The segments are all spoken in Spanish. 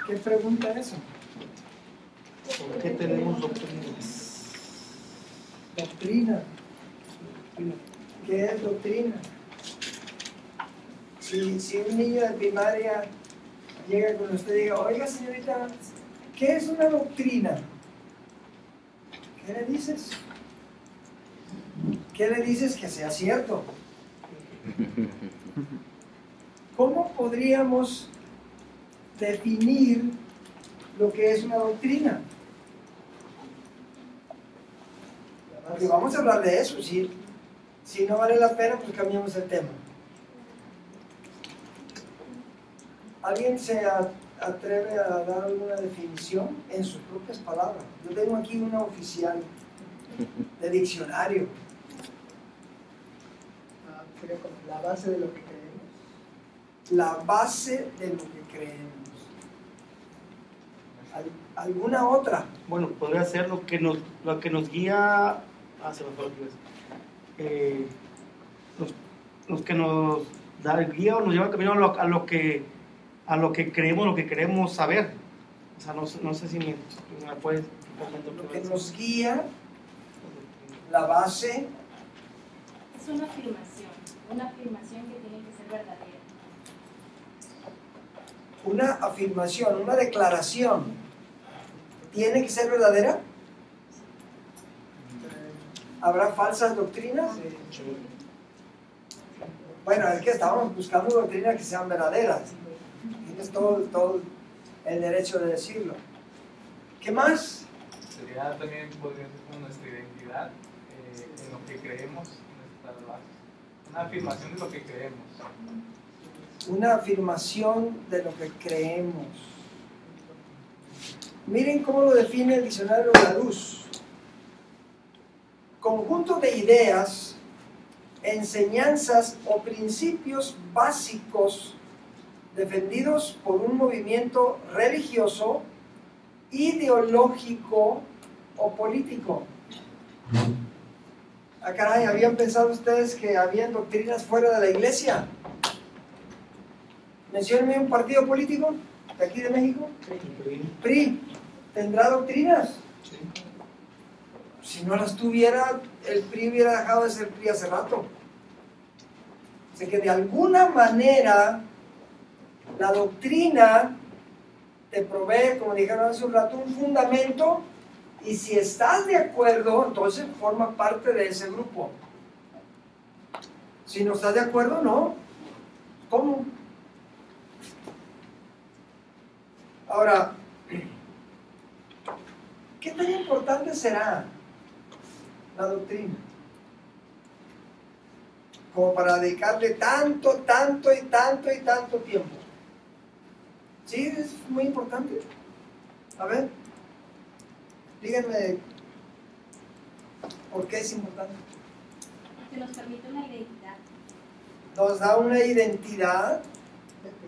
¿Qué pregunta eso? ¿Por qué tenemos doctrinas? Doctrina. ¿Qué es doctrina? Si un niño de primaria llega con usted y diga, oiga señorita, ¿qué es una doctrina? ¿Qué le dices? ¿Qué le dices que sea cierto? ¿Cómo podríamos definir lo que es una doctrina? Porque vamos a hablar de eso, si no vale la pena, pues cambiamos el tema. ¿Alguien se atreve a dar alguna definición en sus propias palabras? Yo tengo aquí una oficial de diccionario. Sería como la base de lo que creemos. La base de lo que creemos. ¿Alguna otra? Bueno, podría ser lo que nos guía. Se me fue lo que iba a decir. Los que nos da el guía o nos lleva el camino a lo que creemos, lo que queremos saber. O sea, no sé si me puedes explicar Lo que nos guía, la base. Es una afirmación que tiene que ser verdadera. Una afirmación, una declaración, ¿tiene que ser verdadera? ¿Habrá falsas doctrinas? Sí. Bueno, es que estábamos buscando doctrinas que sean verdaderas. Tienes todo el derecho de decirlo. ¿Qué más? Sería también, podría ser como nuestra identidad, en lo que creemos, nuestras bases. Una afirmación de lo que creemos. Una afirmación de lo que creemos. Miren cómo lo define el diccionario de la Luz. Conjunto de ideas, enseñanzas o principios básicos defendidos por un movimiento religioso, ideológico o político. Ah, caray, ¿habían pensado ustedes que habían doctrinas fuera de la iglesia? Menciónenme un partido político de aquí de México. PRI. ¿Tendrá doctrinas? Si no las tuviera, el PRI hubiera dejado de ser PRI hace rato. O sea que de alguna manera la doctrina te provee, como dijeron hace un rato, un fundamento, y si estás de acuerdo, entonces forma parte de ese grupo. Si no estás de acuerdo, no. ¿Cómo? Ahora, ¿qué tan importante será la doctrina como para dedicarle tanto tiempo? Sí, es muy importante. A ver, díganme por qué es importante. Que nos permite una identidad. Nos da una identidad.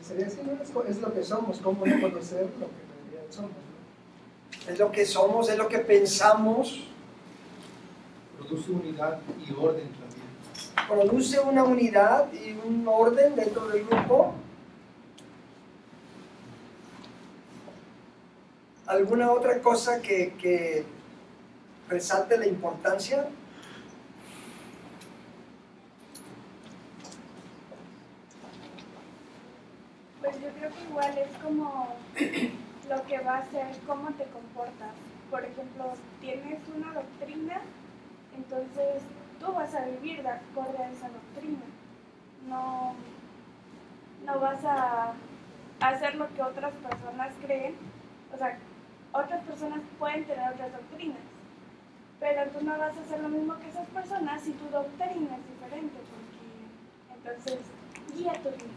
Sería así, ¿no? Es lo que somos, cómo no conocer lo que en realidad somos, ¿no? Es lo que somos, es lo que pensamos. Produce unidad y orden también. Produce una unidad y un orden dentro del grupo. ¿Alguna otra cosa que resalte la importancia? Pues yo creo que igual es como lo que va a ser cómo te comportas. Por ejemplo, tienes una doctrina, entonces tú vas a vivir de acuerdo a esa doctrina. No vas a hacer lo que otras personas creen. O sea, otras personas pueden tener otras doctrinas, pero tú no vas a hacer lo mismo que esas personas si tu doctrina es diferente, porque entonces guía tu vida.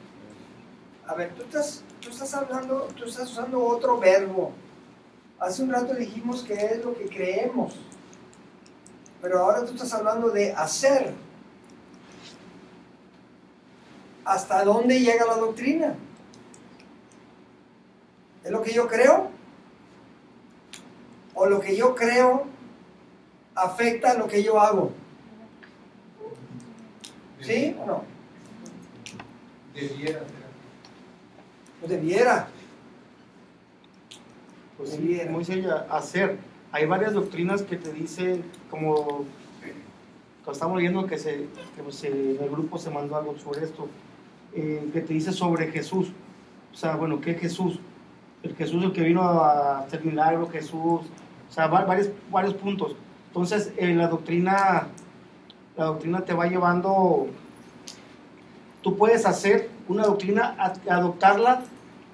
A ver, tú estás usando otro verbo. Hace un rato dijimos que es lo que creemos, pero ahora tú estás hablando de hacer. ¿Hasta dónde llega la doctrina? ¿Es lo que yo creo? ¿O lo que yo creo afecta lo que yo hago? ¿Sí o no? Debiera ser. Pues debiera. Pues sí, Debiera. como dice ella, hacer. Hay varias doctrinas que te dicen, como cuando estamos leyendo en el grupo se mandó algo sobre esto, que te dice sobre Jesús. O sea, bueno, ¿qué es Jesús? El Jesús el que vino a hacer milagros, Jesús, o sea, varios puntos. Entonces, la doctrina te va llevando, tú puedes hacer una doctrina, adoptarla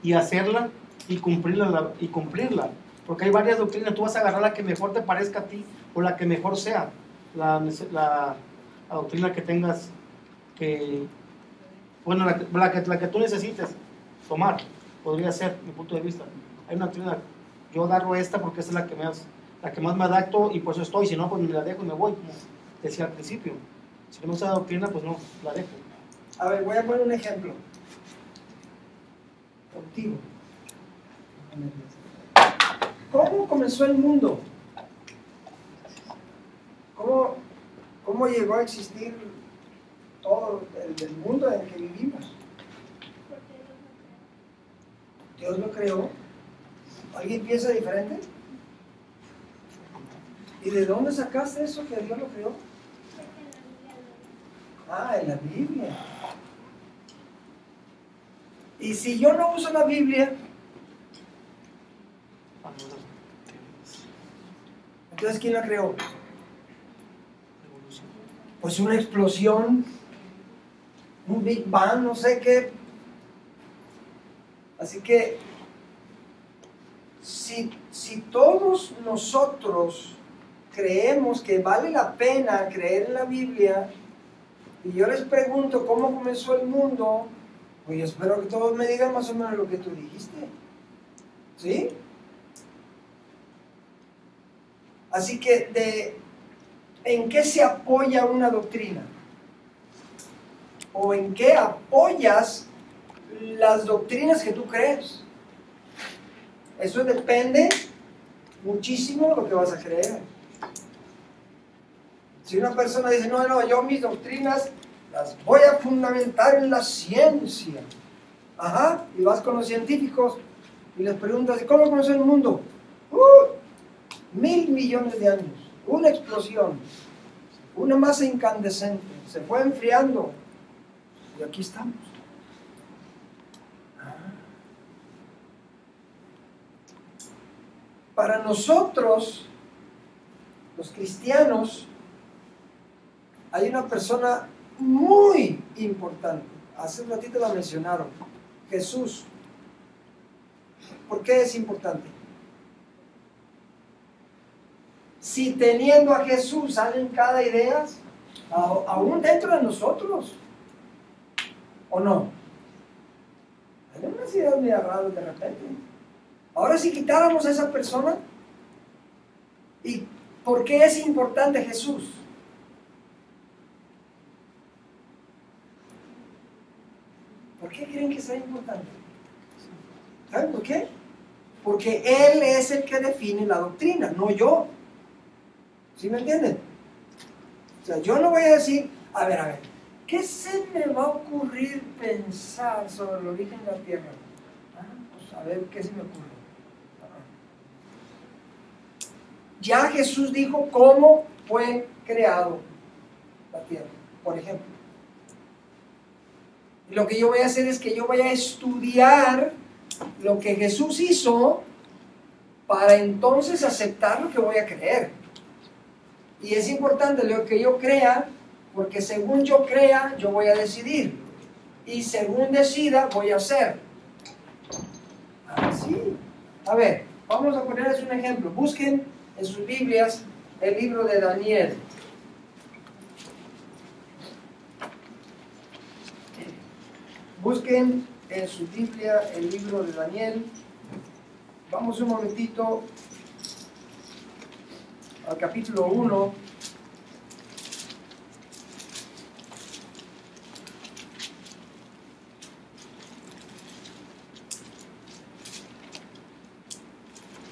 y hacerla y cumplirla. Porque hay varias doctrinas, tú vas a agarrar la que mejor te parezca a ti o la que mejor sea, la doctrina que tengas que, bueno, la que tú necesites tomar, podría ser, mi punto de vista. Hay una doctrina, yo agarro esta porque esa es la que más me adapto y por eso estoy, si no, pues me la dejo y me voy, como decía al principio. Si no me gusta la doctrina, pues no, la dejo. A ver, voy a poner un ejemplo. Contigo. ¿Cómo comenzó el mundo? ¿Cómo llegó a existir todo el mundo en el que vivimos? Dios lo creó. ¿Alguien piensa diferente? ¿Y de dónde sacaste eso que Dios lo creó? Ah, en la Biblia. Y si yo no uso la Biblia, entonces ¿quién la creó? Pues una explosión, un Big Bang, no sé qué. Así que si todos nosotros creemos que vale la pena creer en la Biblia, y yo les pregunto cómo comenzó el mundo, pues yo espero que todos me digan más o menos lo que tú dijiste. ¿Sí? Así que, ¿en qué se apoya una doctrina? ¿O en qué apoyas las doctrinas que tú crees? Eso depende muchísimo de lo que vas a creer. Si una persona dice, no, yo mis doctrinas las voy a fundamentar en la ciencia. Ajá, y vas con los científicos y les preguntas, ¿cómo comenzó el mundo? 1.000 millones de años, una explosión, una masa incandescente, se fue enfriando y aquí estamos. Para nosotros, los cristianos, hay una persona muy importante. Hace un ratito la mencionaron, Jesús. ¿Por qué es importante? Si teniendo a Jesús salen cada idea, aún dentro de nosotros, ¿o no? Hay unas ideas muy raras de repente. Ahora si quitáramos a esa persona, ¿y por qué es importante Jesús? ¿Por qué creen que sea importante? ¿Saben por qué? Porque Él es el que define la doctrina, no yo. ¿Sí me entienden? O sea, yo no voy a decir, a ver, ¿qué se me va a ocurrir pensar sobre el origen de la Tierra? Pues a ver, ¿qué se me ocurre? Ya Jesús dijo cómo fue creado la Tierra, por ejemplo. Y lo que yo voy a hacer es que yo voy a estudiar lo que Jesús hizo para entonces aceptar lo que voy a creer. Y es importante lo que yo crea, porque según yo crea, yo voy a decidir. Y según decida, voy a hacer. Así. A ver, vamos a ponerles un ejemplo. Busquen en sus Biblias el libro de Daniel. Busquen en su Biblia el libro de Daniel. Vamos un momentito al capítulo 1.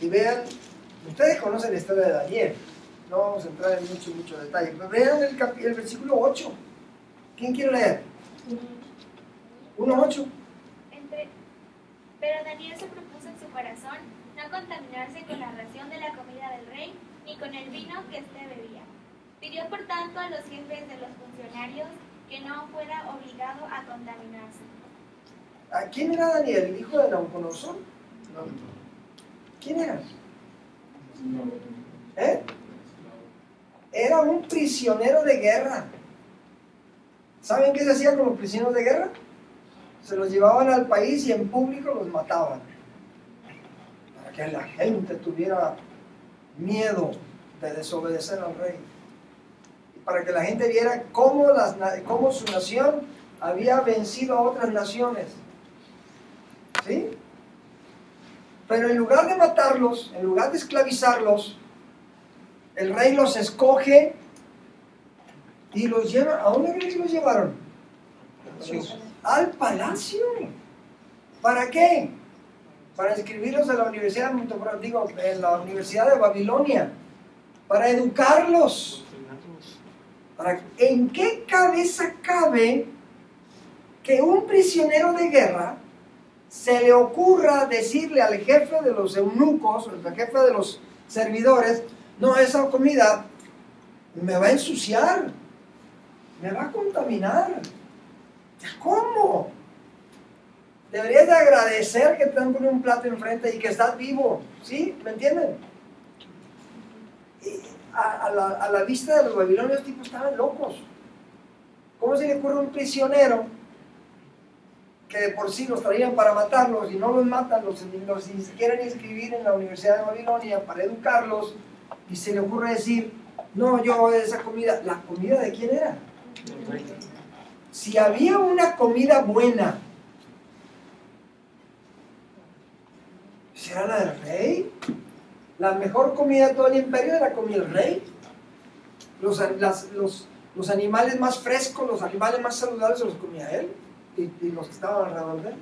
Y vean, ustedes conocen la historia de Daniel, no vamos a entrar en mucho detalle, pero vean el versículo 8. ¿Quién quiere leer? 1:8. Pero Daniel se propuso en su corazón no contaminarse con la ración de la comida del rey, ni con el vino que éste bebía. Pidió por tanto a los jefes de los funcionarios que no fuera obligado a contaminarse. ¿A quién era Daniel? ¿El hijo de Nabucodonosor? ¿Quién era? Era un prisionero de guerra. ¿Saben qué se hacía con los prisioneros de guerra? Se los llevaban al país y en público los mataban. Para que la gente tuviera miedo de desobedecer al rey. Y para que la gente viera cómo su nación había vencido a otras naciones. ¿Sí? Pero en lugar de matarlos, en lugar de esclavizarlos, el rey los escoge y los lleva. ¿A dónde creen que los llevaron? Al palacio. ¿Para qué? Para inscribirlos en la universidad, en la Universidad de Babilonia, para educarlos. ¿En qué cabeza cabe que un prisionero de guerra se le ocurra decirle al jefe de los eunucos, al jefe de los servidores, no, esa comida me va a ensuciar, me va a contaminar? ¿Cómo? Deberías de agradecer que te dan con un plato enfrente y que estás vivo, ¿sí? ¿Me entienden? Y a la vista de los babilonios, los tipos estaban locos. ¿Cómo se le ocurre a un prisionero que de por sí los traían para matarlos y no los matan, los ni siquiera inscribir en la Universidad de Babilonia para educarlos, y se le ocurre decir, no, yo esa comida, ¿la comida de quién era? Si había una comida buena, ¿será la del rey? La mejor comida de todo el imperio era la comida del rey. Los animales más frescos, los animales más saludables se los comía él y los que estaban alrededor de él.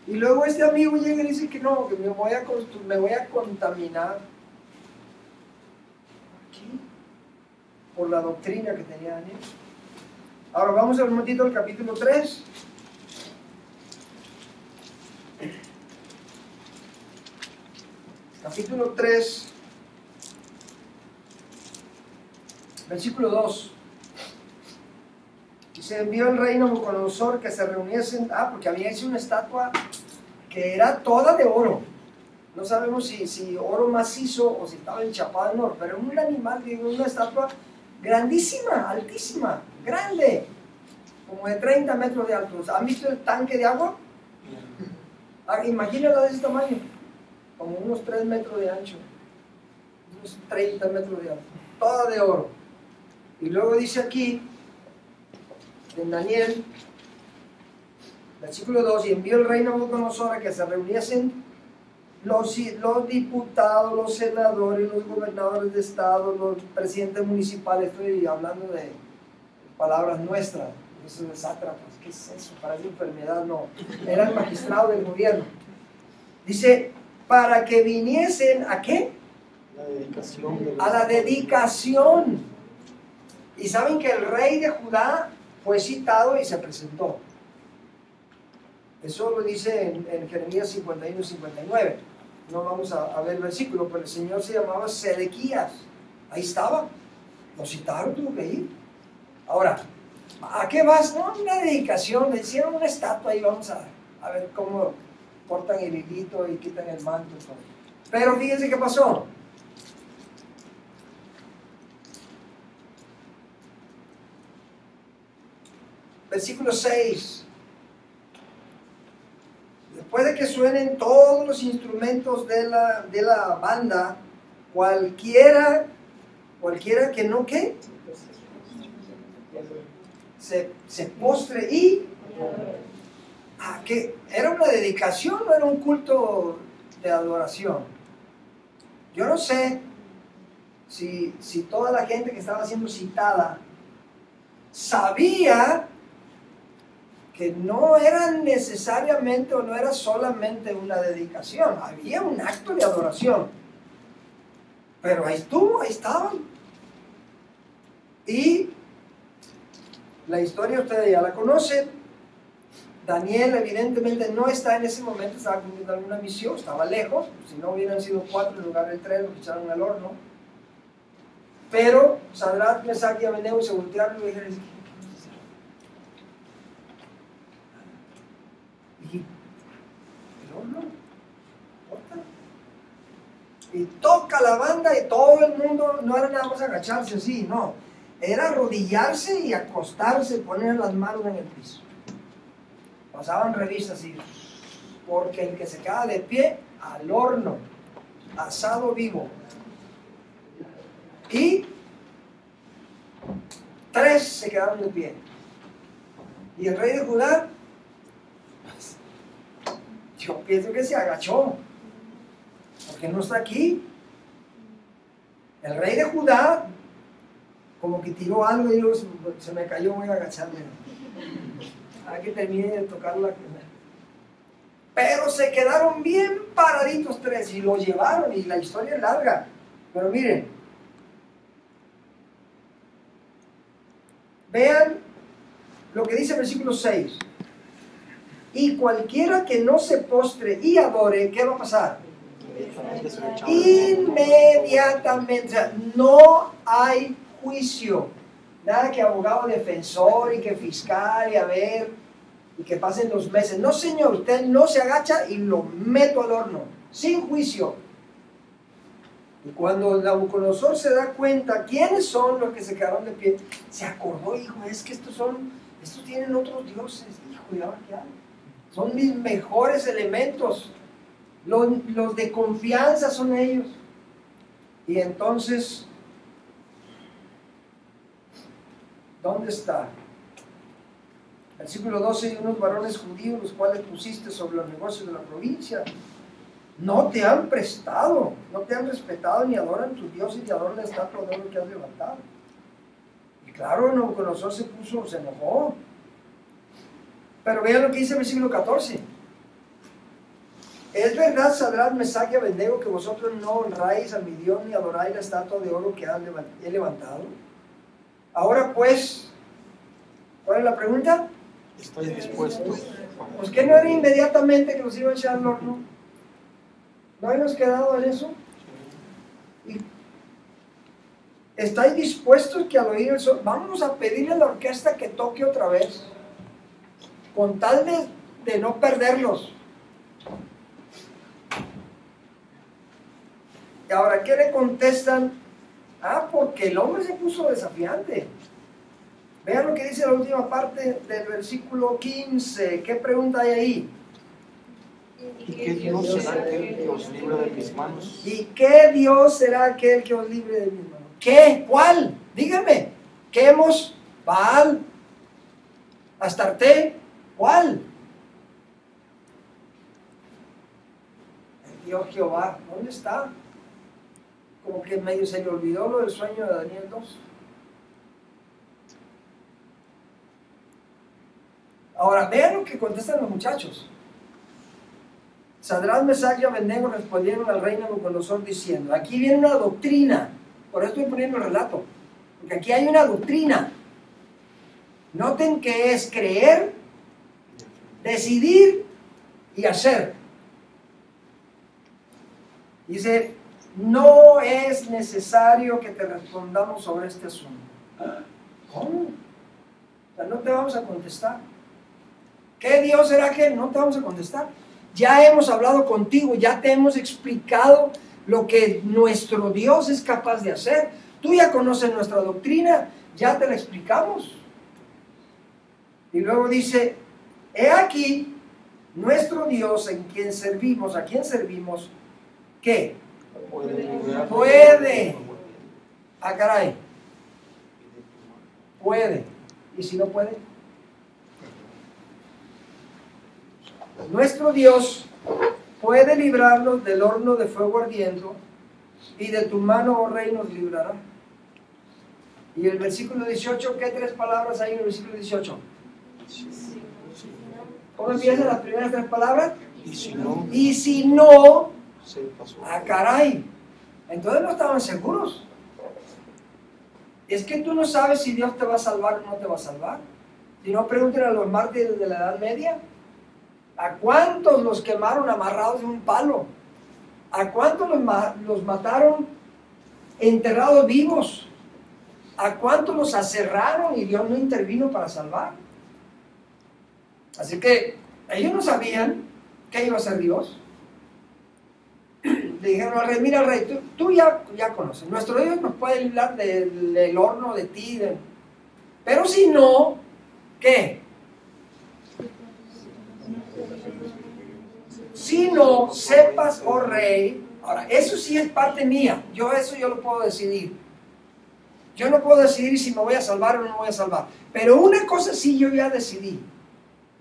Y luego este amigo llega y dice que no, que me voy a contaminar. ¿Qué? Por la doctrina que tenía Daniel. Ahora vamos un momentito al capítulo 3. Capítulo 3, versículo 2. Y se envió el rey Nabucodonosor que se reuniesen, porque había hecho una estatua que era toda de oro. No sabemos si oro macizo o si estaba enchapado en oro, pero un animal, una estatua grandísima, altísima, grande, como de 30 metros de alto. ¿Han visto el tanque de agua? Imagínalo de ese tamaño, como unos 3 metros de ancho, unos 30 metros de alto, toda de oro. Y luego dice aquí, en Daniel, versículo 2, y envió el rey Nabucodonosor a que se reuniesen los diputados, los senadores, los gobernadores de estado, los presidentes municipales. Estoy hablando de palabras nuestras, eso de sátrapas. ¿Qué es eso? Parece enfermedad, no. Era el magistrado del gobierno. Dice, para que viniesen ¿a qué? La dedicación. A la dedicación. Y saben que el rey de Judá fue citado y se presentó. Eso lo dice en Jeremías 51 y 59. No vamos a ver el versículo, pero el señor se llamaba Sedequías. Ahí estaba. Lo citaron, tuvo que ir. Ahora, ¿a qué vas? No, una dedicación. Le hicieron una estatua y vamos a ver cómo cortan el hilito y quitan el manto. Pero fíjense qué pasó. Versículo 6. Después de que suenen todos los instrumentos de la banda, cualquiera que no, ¿qué? Se postre y... que era una dedicación, no era un culto de adoración. Yo no sé si toda la gente que estaba siendo citada sabía que no era necesariamente o no era solamente una dedicación, había un acto de adoración, pero ahí estaban. Y la historia ustedes ya la conocen. Daniel evidentemente no está en ese momento, estaba cumpliendo alguna misión, estaba lejos, si no hubieran sido 4 en lugar de 3, lo echaron al horno. Pero Sadrach, Mesach y Abednego se voltearon y dijeron: ¿y el horno? Y toca la banda y todo el mundo, no era nada más agacharse así, no, era arrodillarse y acostarse, poner las manos en el piso. Pasaban revistas así, porque el que se queda de pie, al horno, asado vivo. Y 3 se quedaron de pie. Y el rey de Judá, yo pienso que se agachó, porque no está aquí. El rey de Judá, como que tiró algo y dijo: se me cayó, voy a agacharme. A que termine de tocar la primera. Pero se quedaron bien paraditos 3 y lo llevaron, y la historia es larga. Pero miren, vean lo que dice el versículo 6. Y cualquiera que no se postre y adore, ¿qué va a pasar? Inmediatamente. O sea, no hay juicio. Nada que abogado defensor y que fiscal y a ver, y que pasen los meses. No, señor, usted no se agacha y lo meto al horno, sin juicio. Y cuando Nabucodonosor se da cuenta quiénes son los que se quedaron de pie, se acordó, hijo, es que estos tienen otros dioses, hijo, ¿y ahora qué hay? Son mis mejores elementos, los de confianza son ellos. Y entonces, ¿dónde está? Versículo 12: y unos varones judíos, los cuales pusiste sobre los negocios de la provincia, no te han prestado, no te han respetado, ni adoran tus dioses, ni adoran la estatua de oro que has levantado. Y claro, Nabucodonosor se enojó. Pero vean lo que dice el versículo 14. ¿Es verdad, Sadrach, Mesach y Abednego, que vosotros no honráis a mi Dios, ni adoráis la estatua de oro que he levantado? Ahora pues, ¿cuál es la pregunta? Estoy dispuesto. Pues que no era inmediatamente que los iban a echar al horno. ¿No habíamos quedado en eso? ¿Y estáis dispuestos que al oír el sol, vamos a pedirle a la orquesta que toque otra vez, con tal de no perderlos? Y ahora, ¿qué le contestan? Porque el hombre se puso desafiante. Vean lo que dice la última parte del versículo 15. ¿Qué pregunta hay ahí? ¿Y qué Dios será aquel que os libre de mis manos? ¿Y qué Dios será aquel que os libre de mis manos? ¿Qué? ¿Cuál? Díganme. ¿Quemos? ¿Baal? ¿Astarte? ¿Cuál? El Dios Jehová. ¿Dónde está? Como que medio se le olvidó lo del sueño de Daniel 2. Ahora, vean lo que contestan los muchachos. Sadrach, Mesach y Abednego respondieron al rey Nabucodonosor diciendo: aquí viene una doctrina. Por eso estoy poniendo el relato, porque aquí hay una doctrina. Noten que es creer, decidir y hacer. Dice: no es necesario que te respondamos sobre este asunto. ¿Cómo? O sea, no te vamos a contestar. ¿Qué Dios será que no te vamos a contestar? Ya hemos hablado contigo, ya te hemos explicado lo que nuestro Dios es capaz de hacer. Tú ya conoces nuestra doctrina, ya te la explicamos. Y luego dice: he aquí nuestro Dios en quien servimos, ¿a quién servimos? ¿Qué? Puede. Caray. Puede. ¿Y si no puede? Nuestro Dios puede librarnos del horno de fuego ardiendo, y de tu mano, oh rey, nos librará. Y el versículo 18, ¿qué 3 palabras hay en el versículo 18? ¿Cómo empiezan las primeras 3 palabras? Y si no, caray. Entonces no estaban seguros. Es que tú no sabes si Dios te va a salvar o no te va a salvar. Si no, pregúntenle a los mártires de la Edad Media. ¿A cuántos los quemaron amarrados en un palo? ¿A cuántos los mataron enterrados vivos? ¿A cuántos los aserraron y Dios no intervino para salvar? Así que ellos no sabían qué iba a hacer Dios. Le dijeron al rey, mira rey, tú ya conoces, nuestro Dios nos puede librar del horno de ti, pero si no, ¿qué? Si no, sepas, oh rey. Ahora, eso sí es parte mía, yo lo puedo decidir. Yo no puedo decidir si me voy a salvar o no me voy a salvar, pero una cosa sí yo ya decidí.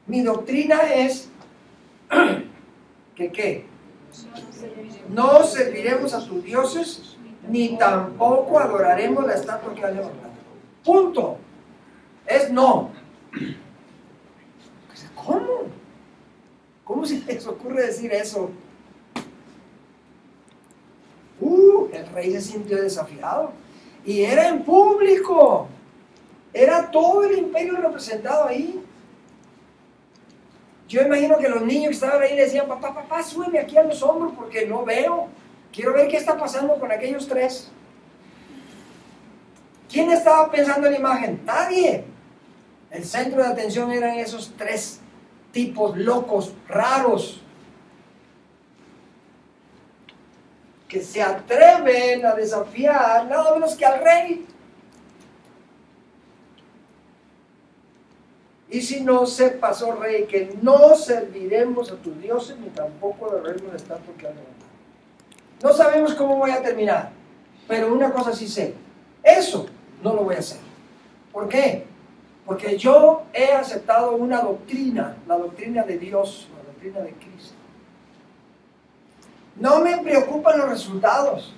Mi doctrina es que ¿qué? No serviremos a tus dioses, ni tampoco adoraremos la estatua que has levantado. Punto. Es no. ¿Cómo? ¿Cómo se les ocurre decir eso? El rey se sintió desafiado. Y era en público. Era todo el imperio representado ahí. Yo imagino que los niños que estaban ahí le decían, papá, súbeme aquí a los hombros porque no veo. Quiero ver qué está pasando con aquellos tres. ¿Quién estaba pensando en la imagen? Nadie. El centro de atención eran esos tres tipos locos, raros, que se atreven a desafiar nada menos que al rey. Y si no sepas, oh rey, que no serviremos a tus dioses, ni tampoco adoraremos la estatua que has levantado. No sabemos cómo voy a terminar, pero una cosa sí sé, eso no lo voy a hacer. ¿Por qué? Porque yo he aceptado una doctrina, la doctrina de Dios, la doctrina de Cristo. No me preocupan los resultados.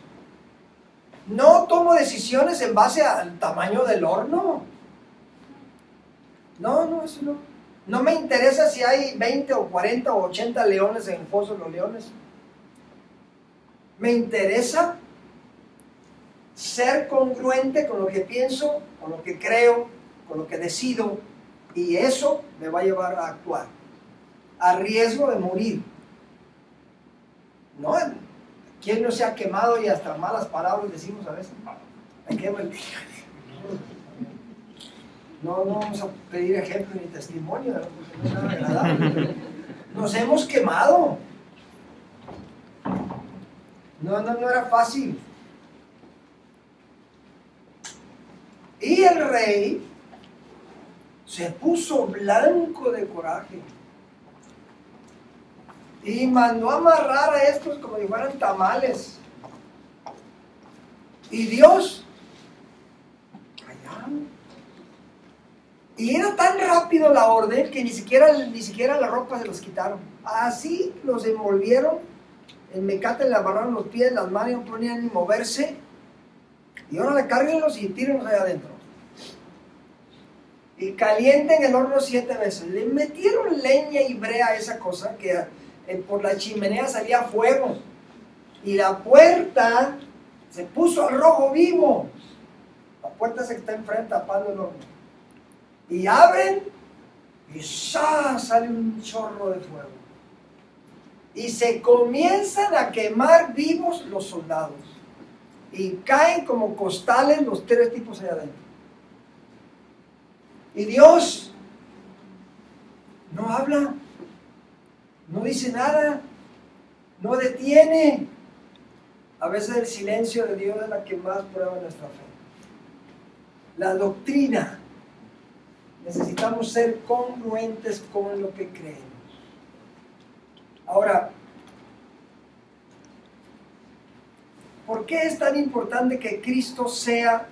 No tomo decisiones en base al tamaño del horno. No, eso no. No me interesa si hay 20 o 40 o 80 leones en el foso de los leones. Me interesa ser congruente con lo que pienso, con lo que creo, con lo que decido, y eso me va a llevar a actuar, a riesgo de morir. ¿No? ¿Quién no se ha quemado y hasta malas palabras decimos a veces? Me quemo el... No vamos a pedir ejemplo ni testimonio, ¿no? Porque no es nada agradable. Nos hemos quemado. No era fácil. Y el rey se puso blanco de coraje y mandó amarrar a estos como si fueran tamales. Y Dios, allá. Y era tan rápido la orden que ni siquiera la ropa se los quitaron. Así los envolvieron, en mecate le amarraron los pies, las manos, no ponían ni moverse. Y ahora le cárguenlos y tírenlos allá adentro. Y calienten el horno 7 veces. Le metieron leña y brea a esa cosa, que por la chimenea salía fuego. Y la puerta se puso al rojo vivo. La puerta se está enfrente tapando el horno. Y abren y ¡shah! Sale un chorro de fuego. Y se comienzan a quemar vivos los soldados. Y caen como costales los 3 tipos allá adentro. Y Dios no habla, no dice nada, no detiene. A veces el silencio de Dios es la que más prueba nuestra fe. La doctrina. Necesitamos ser congruentes con lo que creemos. Ahora, ¿por qué es tan importante que Cristo sea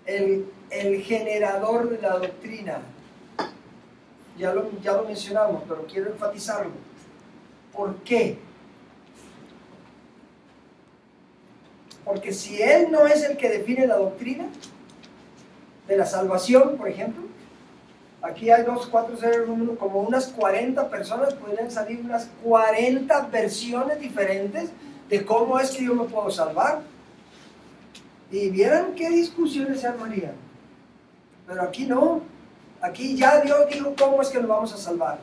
el generador de la doctrina? Ya lo mencionamos, pero quiero enfatizarlo. ¿Por qué? Porque si Él no es el que define la doctrina de la salvación, por ejemplo, aquí hay 2, 4, 0, 1, como unas 40 personas, podrían salir unas 40 versiones diferentes de cómo es que yo me puedo salvar. Y vieran qué discusiones se armarían. Pero aquí no. Aquí ya Dios dijo cómo es que nos vamos a salvar.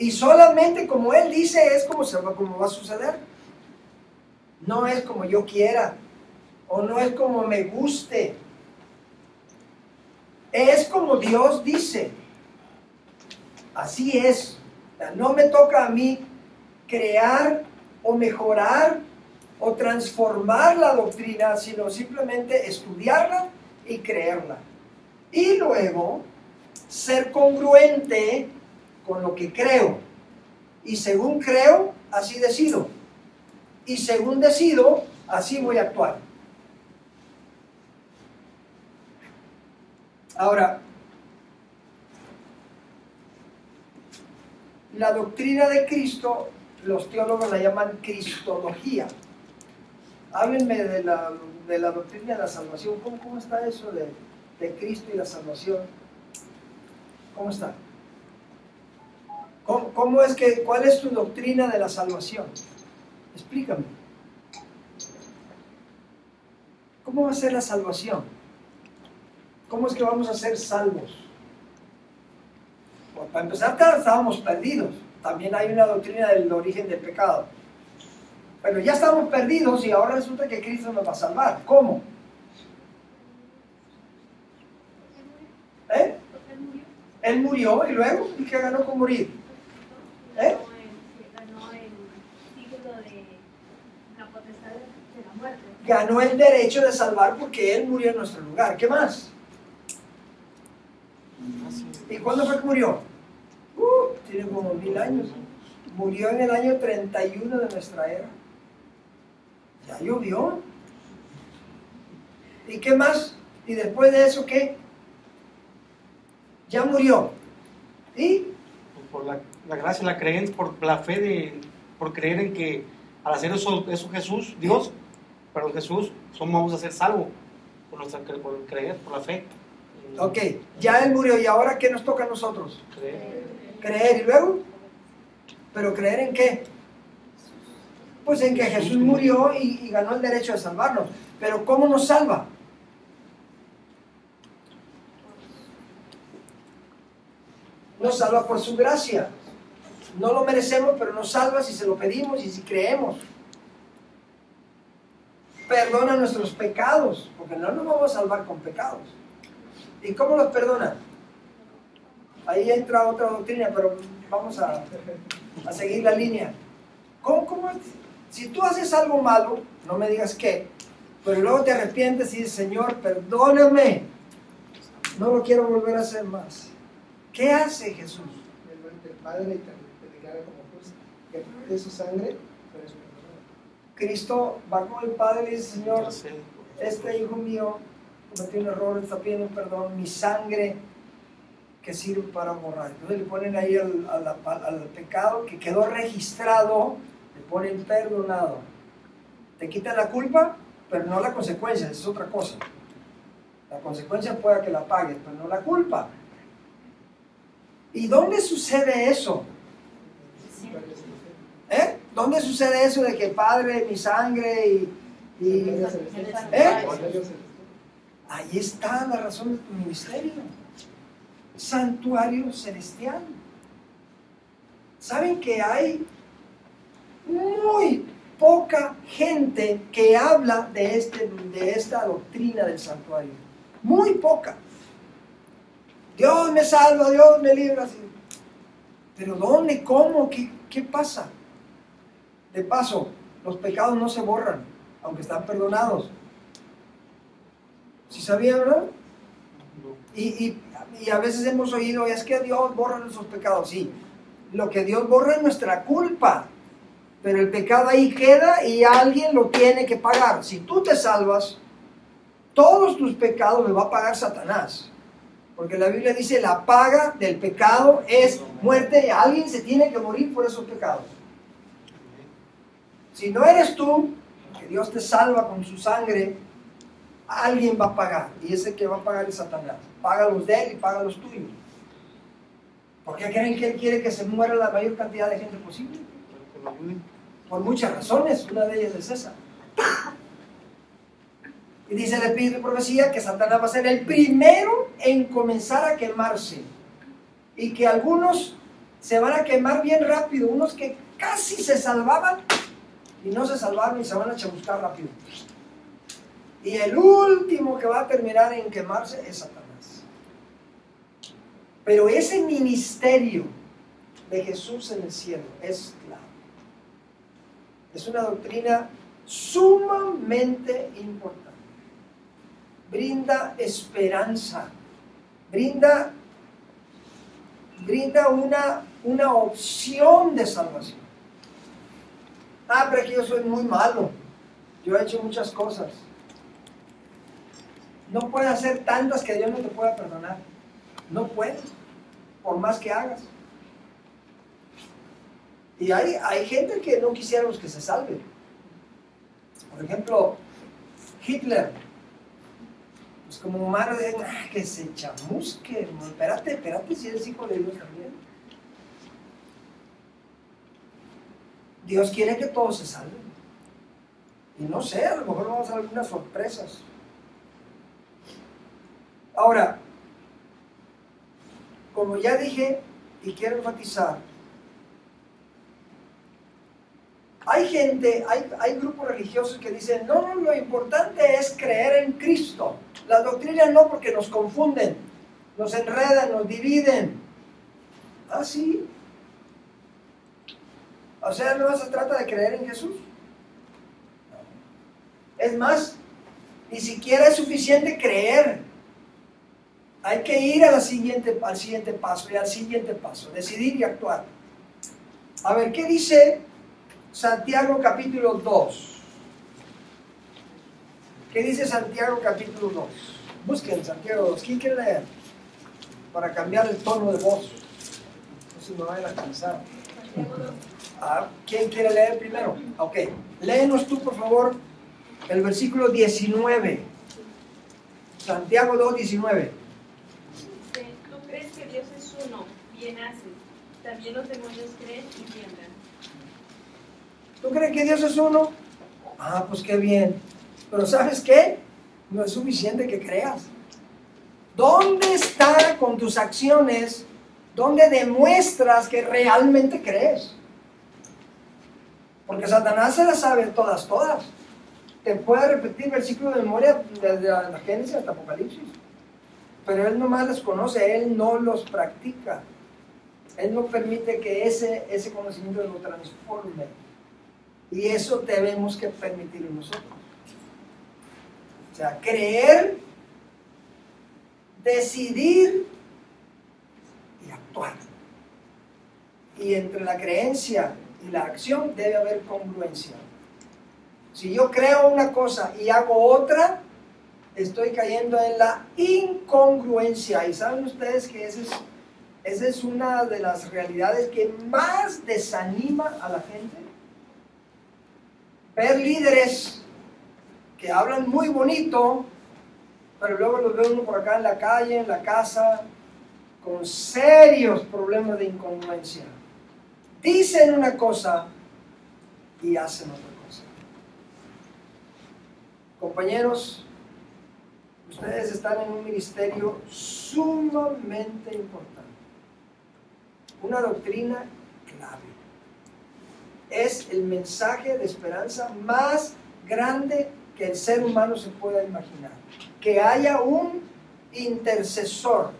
Y solamente como Él dice es como va a suceder. No es como yo quiera, o no es como me guste. Es como Dios dice. Así es. O sea, no me toca a mí crear o mejorar o transformar la doctrina, sino simplemente estudiarla y creerla. Y luego ser congruente con lo que creo. Y según creo, así decido. Y según decido, así voy a actuar. Ahora, la doctrina de Cristo, los teólogos la llaman cristología. Háblenme de la doctrina de la salvación. ¿Cómo está eso de Cristo y la salvación? ¿Cómo está? ¿Cuál es tu doctrina de la salvación? Explícame. ¿Cómo va a ser la salvación? ¿Cómo es que vamos a ser salvos? Bueno, para empezar, estábamos perdidos. También hay una doctrina del origen del pecado. Pero ya estamos perdidos y ahora resulta que Cristo nos va a salvar. ¿Cómo? ¿Eh? Él murió y luego, ¿y qué ganó con morir? ¿Eh? Ganó el título de la potestad de la muerte. Ganó el derecho de salvar porque Él murió en nuestro lugar. ¿Qué más? ¿Y cuándo fue que murió? Tiene como 1000 años. Murió en el año 31 de nuestra era. Ya llovió. ¿Y qué más? ¿Y después de eso qué? Ya murió. ¿Y? Por la gracia, la creencia, por la fe, por creer en que al hacer eso Jesús, Dios, pero Jesús, vamos a ser salvos por creer, por la fe. Ok, ya Él murió y ahora ¿qué nos toca a nosotros? Creer. ¿Y luego? ¿Pero creer en qué? Pues en que Jesús murió y ganó el derecho de salvarnos. Pero ¿cómo nos salva? Nos salva por su gracia. No lo merecemos, pero nos salva si se lo pedimos y si creemos. Perdona nuestros pecados, porque no nos vamos a salvar con pecados. ¿Y cómo los perdona? Ahí entra otra doctrina, pero vamos a seguir la línea. ¿Cómo? Si tú haces algo malo, no me digas qué, pero luego te arrepientes y dices, Señor, perdóname, no lo quiero volver a hacer más. ¿Qué hace Jesús? El Padre te declara como justo, que de su sangre, pero es perdonado. Cristo va con el Padre y dice, Señor, este hijo mío cometió un error, está pidiendo perdón, mi sangre que sirve para borrar. Entonces le ponen ahí al pecado que quedó registrado, le ponen perdonado. Te quitan la culpa, pero no la consecuencia, es otra cosa. La consecuencia puede que la pagues, pero no la culpa. ¿Y dónde sucede eso? ¿Eh? ¿Dónde sucede eso de que Padre, mi sangre ¿eh? Ahí está la razón de tu ministerio. Santuario celestial. ¿Saben que hay muy poca gente que habla de esta doctrina del santuario? Muy poca. Dios me salva, Dios me libra. Pero ¿dónde? ¿Cómo? ¿Qué pasa? De paso, los pecados no se borran, aunque están perdonados. ¿Sí sabía, verdad? Y a veces hemos oído, es que Dios borra nuestros pecados. Sí, lo que Dios borra es nuestra culpa, pero el pecado ahí queda y alguien lo tiene que pagar. Si tú te salvas, todos tus pecados los va a pagar Satanás. Porque la Biblia dice, la paga del pecado es muerte, y alguien se tiene que morir por esos pecados. Si no eres tú, que Dios te salva con su sangre, alguien va a pagar, y ese que va a pagar es Satanás. Paga los de él y paga los tuyos. ¿Por qué creen que él quiere que se muera la mayor cantidad de gente posible? Por muchas razones, una de ellas es esa. Y dice el Espíritu de Profecía que Satanás va a ser el primero en comenzar a quemarse, y que algunos se van a quemar bien rápido. Unos que casi se salvaban y no se salvaron y se van a chamuscar rápido. Y el último que va a terminar en quemarse es Satanás. Pero ese ministerio de Jesús en el cielo es clave. Es una doctrina sumamente importante. Brinda esperanza, brinda una opción de salvación. Ah, pero que yo soy muy malo, yo he hecho muchas cosas. No puedes hacer tantas que Dios no te pueda perdonar. No puedes, por más que hagas. Y hay gente que no quisiéramos que se salve. Por ejemplo, Hitler. Pues como humano dicen, que se chamusque. Espérate, si eres hijo de Dios también. Dios quiere que todos se salven. Y no sé, a lo mejor vamos a ver algunas sorpresas. Ahora, como ya dije y quiero enfatizar, hay grupos religiosos que dicen, no, lo importante es creer en Cristo. Las doctrinas no, porque nos confunden, nos enredan, nos dividen. Ah, sí. O sea, no se trata de creer en Jesús. Es más, ni siquiera es suficiente creer. Hay que ir al siguiente paso y al siguiente paso, decidir y actuar. A ver, ¿qué dice Santiago capítulo 2? ¿Qué dice Santiago capítulo 2? Busquen Santiago 2. ¿Quién quiere leer? Para cambiar el tono de voz. No se me vayan a cansar. ¿Quién quiere leer primero? Ok. Léenos tú, por favor, el versículo 19. Santiago 2, 19. ¿Tú crees que Dios es uno? Bien haces. También los demonios creen y tiemblan. ¿Tú crees que Dios es uno? Ah, pues qué bien. Pero ¿sabes qué? No es suficiente que creas. ¿Dónde está con tus acciones? ¿Dónde demuestras que realmente crees? Porque Satanás se las sabe todas. Te puede repetir versículos de memoria desde la Génesis hasta Apocalipsis. Pero él nomás los conoce, él no los practica. Él no permite que ese conocimiento lo transforme. Y eso tenemos que permitirlo nosotros. O sea, creer, decidir y actuar. Y entre la creencia y la acción debe haber congruencia. Si yo creo una cosa y hago otra, estoy cayendo en la incongruencia. Y saben ustedes que esa es una de las realidades que más desanima a la gente. Ver líderes que hablan muy bonito, pero luego los ve uno por acá en la calle, en la casa, con serios problemas de incongruencia. Dicen una cosa y hacen otra cosa. Compañeros, ustedes están en un ministerio sumamente importante. Una doctrina clave. Es el mensaje de esperanza más grande que el ser humano se pueda imaginar. Que haya un intercesor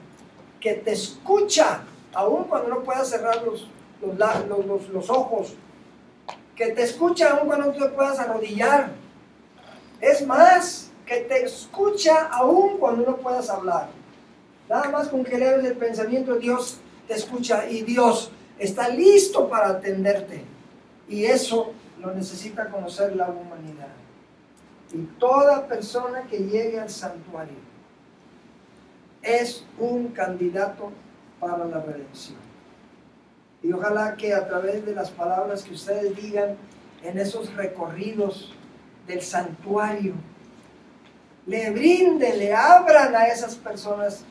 que te escucha, aun cuando no puedas cerrar los ojos, que te escucha aun cuando no te puedas arrodillar. Es más, que te escucha aun cuando no puedas hablar. Nada más con que lees el pensamiento, Dios te escucha y Dios está listo para atenderte. Y eso lo necesita conocer la humanidad. Y toda persona que llegue al santuario es un candidato para la redención. Y ojalá que a través de las palabras que ustedes digan en esos recorridos del santuario, le abran a esas personas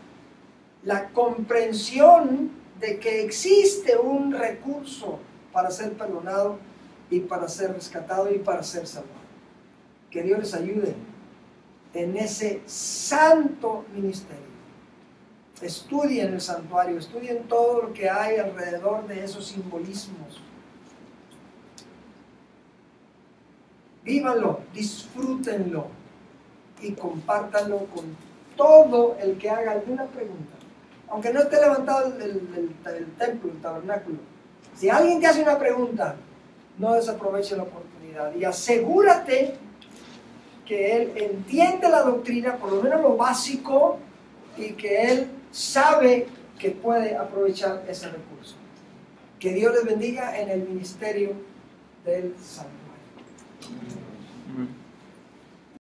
la comprensión de que existe un recurso para ser perdonado y para ser rescatado y para ser salvado. Que Dios les ayude en ese santo ministerio. Estudien el santuario, estudien todo lo que hay alrededor de esos simbolismos. Vívanlo, disfrútenlo y compártanlo con todo el que haga alguna pregunta. Aunque no esté levantado el templo, el tabernáculo. Si alguien te hace una pregunta, no desaproveche la oportunidad y asegúrate que él entiende la doctrina, por lo menos lo básico, y que él sabe que puede aprovechar ese recurso. Que Dios les bendiga en el ministerio del santuario.